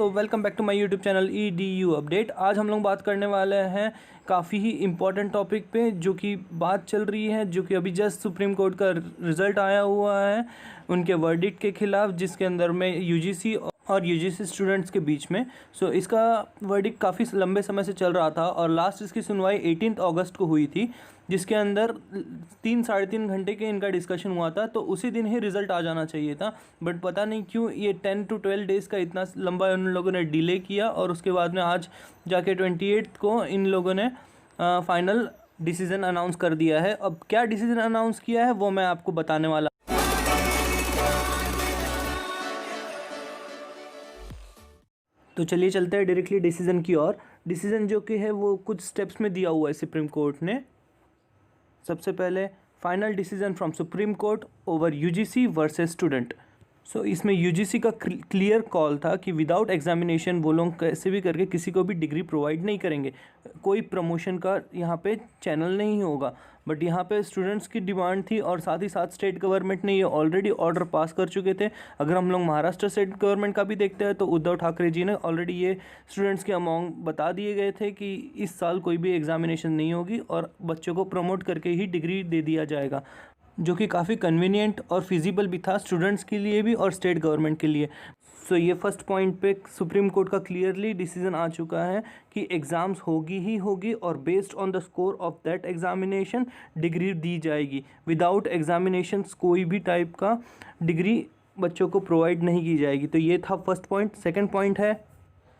दोस्तों, welcome back to my YouTube channel EDU update. आज हम लोग बात करने वाले हैं काफ़ी ही इम्पोर्टेंट टॉपिक पे, जो कि बात चल रही है, जो कि अभी जस्ट सुप्रीम कोर्ट का रिज़ल्ट आया हुआ है उनके वर्डिक्ट के ख़िलाफ़, जिसके अंदर में UGC और UGC स्टूडेंट्स के बीच में। इसका वर्डिक्ट काफ़ी लंबे समय से चल रहा था और लास्ट इसकी सुनवाई 18 अगस्त को हुई थी, जिसके अंदर 3 साढ़े 3 घंटे के इनका डिस्कशन हुआ था। तो उसी दिन ही रिज़ल्ट आ जाना चाहिए था, बट पता नहीं क्यों ये 10 to 12 डेज़ का इतना लंबा उन लोगों ने डिले किया और उसके बाद में आज जाके 28 को इन लोगों ने फाइनल डिसीज़न अनाउंस कर दिया है। अब क्या डिसीज़न अनाउंस किया है वो मैं आपको बताने वाला। तो चलिए चलते हैं डायरेक्टली डिसीज़न की ओर। डिसीज़न जो कि है वो कुछ स्टेप्स में दिया हुआ है सुप्रीम कोर्ट ने। सबसे पहले final decision from supreme court over UGC versus student. इसमें UGC का क्लियर कॉल था कि विदाउट एग्जामिनेशन वो लोग कैसे भी करके किसी को भी डिग्री प्रोवाइड नहीं करेंगे, कोई प्रमोशन का यहाँ पे चैनल नहीं होगा। बट यहाँ पे स्टूडेंट्स की डिमांड थी और साथ ही साथ स्टेट गवर्नमेंट ने ये ऑलरेडी ऑर्डर पास कर चुके थे। अगर हम लोग महाराष्ट्र स्टेट गवर्नमेंट का भी देखते हैं तो उद्धव ठाकरे जी ने ऑलरेडी ये स्टूडेंट्स के अमाउंट बता दिए गए थे कि इस साल कोई भी एग्जामिनेशन नहीं होगी और बच्चों को प्रमोट करके ही डिग्री दे दिया जाएगा, जो कि काफ़ी कन्वीनियंट और फिजिबल भी था स्टूडेंट्स के लिए भी और स्टेट गवर्नमेंट के लिए। ये फर्स्ट पॉइंट पे सुप्रीम कोर्ट का क्लियरली डिसीजन आ चुका है कि एग्ज़ाम्स होगी ही होगी और based on the score of that examination degree दी जाएगी। विदाउट एग्जामिनेशन कोई भी टाइप का डिग्री बच्चों को प्रोवाइड नहीं की जाएगी। तो ये था फर्स्ट पॉइंट। सेकेंड पॉइंट है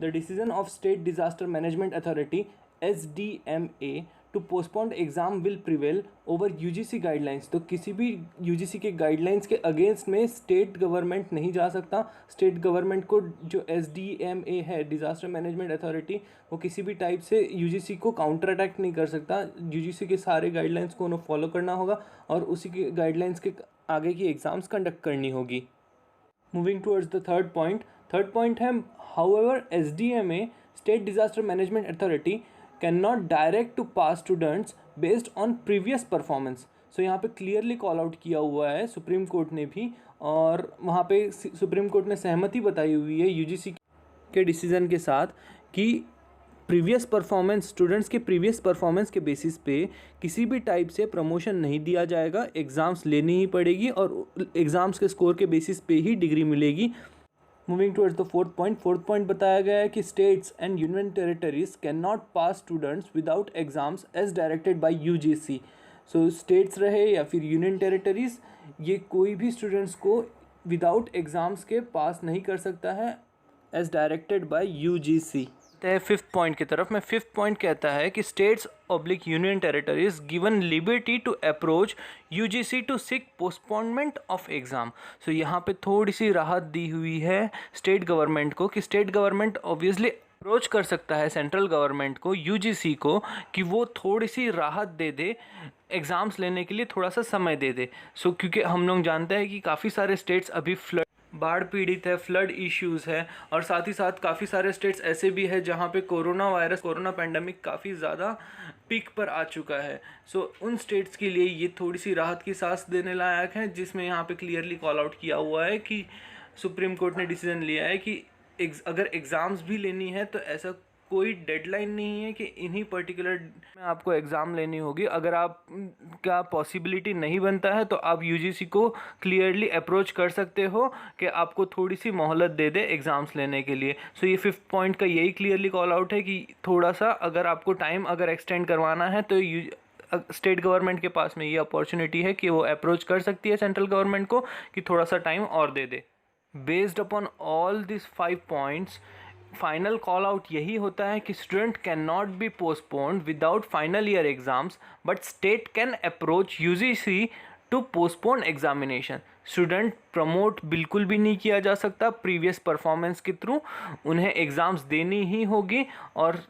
the decision of state disaster management authority SDMA to postponed exam will prevail over UGC guidelines. तो किसी भी UGC के गाइडलाइंस के अगेंस्ट में स्टेट गवर्नमेंट नहीं जा सकता। स्टेट गवर्नमेंट को जो SDMA है, डिज़ास्टर मैनेजमेंट अथॉरिटी, वो किसी भी टाइप से UGC को काउंटर अटैक नहीं कर सकता। UGC के सारे गाइडलाइंस को उन्हें फॉलो करना होगा और उसी के गाइडलाइंस के आगे की एग्ज़ाम्स कंडक्ट करनी होगी। Moving towards the third point है however SDMA state disaster management authority can not direct to pass students based on previous performance. यहाँ पे क्लियरली कॉल आउट किया हुआ है सुप्रीम कोर्ट ने भी, और वहाँ पे सुप्रीम कोर्ट ने सहमति बताई हुई है UGC के डिसीज़न के साथ कि प्रीवियस परफॉर्मेंस, स्टूडेंट्स के प्रीवियस परफॉर्मेंस के बेसिस पे किसी भी टाइप से प्रमोशन नहीं दिया जाएगा। एग्ज़ाम्स लेनी ही पड़ेगी और एग्ज़ाम्स के स्कोर के बेसिस पे ही डिग्री मिलेगी। Moving towards the fourth point बताया गया है कि states and union territories can not pass students without exams as directed by UGC। States रहे या फिर यूनियन टेरिटरीज, ये कोई भी स्टूडेंट्स को विदाउट एग्जाम्स के पास नहीं कर सकता है as directed by UGC। Fifth point की तरफ में फिफ्थ पॉइंट कहता है कि states oblique union territories given liberty to approach UGC to seek postponement of exam. यहाँ पे थोड़ी सी राहत दी हुई है स्टेट गवर्नमेंट को कि स्टेट गवर्नमेंट ऑब्वियसली अप्रोच कर सकता है सेंट्रल गवर्नमेंट को, UGC को, कि वो थोड़ी सी राहत दे दे, एग्ज़ाम्स लेने के लिए थोड़ा सा समय दे दे। क्योंकि हम लोग जानते हैं कि काफ़ी सारे स्टेट्स अभी बाढ़ पीड़ित है, फ्लड इश्यूज़ है, और साथ ही साथ काफ़ी सारे स्टेट्स ऐसे भी है जहाँ पे कोरोना पैंडमिक काफ़ी ज़्यादा पीक पर आ चुका है। उन स्टेट्स के लिए ये थोड़ी सी राहत की सांस देने लायक है, जिसमें यहाँ पे क्लियरली कॉल आउट किया हुआ है कि सुप्रीम कोर्ट ने डिसीजन लिया है कि अगर एग्ज़ाम्स भी लेनी है तो ऐसा कोई डेडलाइन नहीं है कि इन्हीं पर्टिकुलर में आपको एग्ज़ाम लेनी होगी। अगर आप का पॉसिबिलिटी नहीं बनता है तो आप UGC को क्लियरली अप्रोच कर सकते हो कि आपको थोड़ी सी मोहलत दे दे एग्ज़ाम्स लेने के लिए। ये फिफ्थ पॉइंट का यही क्लियरली कॉल आउट है कि थोड़ा सा अगर आपको टाइम अगर एक्सटेंड करवाना है तो स्टेट गवर्नमेंट के पास में ये अपॉर्चुनिटी है कि वो अप्रोच कर सकती है सेंट्रल गवर्नमेंट को कि थोड़ा सा टाइम और दे दे। Based upon all this 5 points, final call out यही होता है कि student can not be postponed without final year exams, but state can approach UGC to postpone examination. Student promote बिल्कुल भी नहीं किया जा सकता प्रीवियस परफॉर्मेंस के थ्रू, उन्हें एग्ज़ाम्स देनी ही होगी। और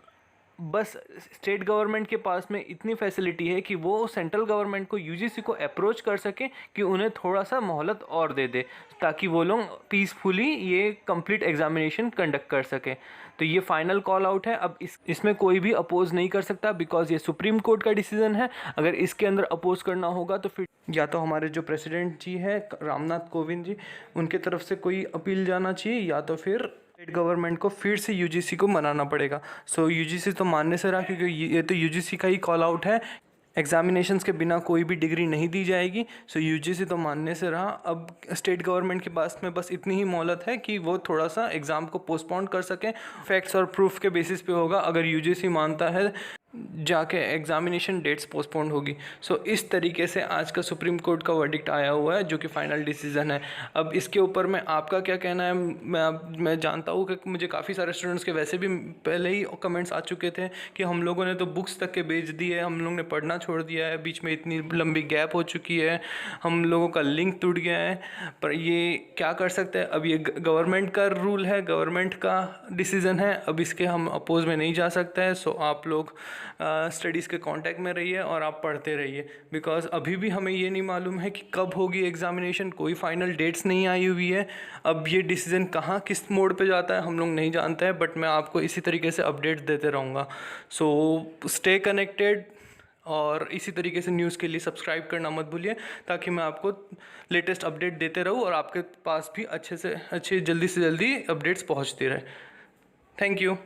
बस स्टेट गवर्नमेंट के पास में इतनी फैसिलिटी है कि वो सेंट्रल गवर्नमेंट को UGC को अप्रोच कर सके कि उन्हें थोड़ा सा मोहलत और दे दे, ताकि वो लोग पीसफुली ये कंप्लीट एग्जामिनेशन कंडक्ट कर सके। तो ये फाइनल कॉल आउट है। अब इसमें कोई भी अपोज नहीं कर सकता बिकॉज ये सुप्रीम कोर्ट का डिसीजन है। अगर इसके अंदर अपोज करना होगा तो फिर या तो हमारे जो प्रेसिडेंट जी है रामनाथ कोविंद जी, उनके तरफ से कोई अपील जाना चाहिए, या तो फिर स्टेट गवर्नमेंट को फिर से यूजीसी को मनाना पड़ेगा। सो यूजीसी तो मानने से रहा, क्योंकि ये तो यूजीसी का ही कॉल आउट है, एग्जामिनेशंस के बिना कोई भी डिग्री नहीं दी जाएगी। सो यूजीसी तो मानने से रहा। अब स्टेट गवर्नमेंट के पास में बस इतनी ही मोहलत है कि वो थोड़ा सा एग्ज़ाम को पोस्टपोन कर सकें। फैक्ट्स और प्रूफ के बेसिस पे होगा। अगर यूजीसी मानता है जाके एग्जामिनेशन डेट्स पोस्टपोन्ड होगी। सो इस तरीके से आज का सुप्रीम कोर्ट का वर्डिक्ट आया हुआ है, जो कि फाइनल डिसीजन है। अब इसके ऊपर में आपका क्या कहना है? मैं जानता हूँ कि मुझे काफ़ी सारे स्टूडेंट्स के वैसे भी पहले ही कमेंट्स आ चुके थे कि हम लोगों ने तो बुक्स तक के बेच दी है, हम लोग ने पढ़ना छोड़ दिया है, बीच में इतनी लंबी गैप हो चुकी है, हम लोगों का लिंक टूट गया है। पर ये क्या कर सकते हैं? अब ये गवर्नमेंट का रूल है, गवर्नमेंट का डिसीज़न है, अब इसके हम अपोज में नहीं जा सकते हैं। सो आप लोग स्टडीज़ के कांटेक्ट में रहिए और आप पढ़ते रहिए, बिकॉज अभी भी हमें ये नहीं मालूम है कि कब होगी एग्जामिनेशन, कोई फाइनल डेट्स नहीं आई हुई है। अब ये डिसीज़न कहाँ किस मोड पे जाता है हम लोग नहीं जानते हैं, बट मैं आपको इसी तरीके से अपडेट देते रहूँगा। सो स्टे कनेक्टेड और इसी तरीके से न्यूज़ के लिए सब्सक्राइब करना मत भूलिए, ताकि मैं आपको लेटेस्ट अपडेट देते रहूँ और आपके पास भी अच्छे से अच्छे जल्दी से जल्दी अपडेट्स पहुँचती रहे। Thank you.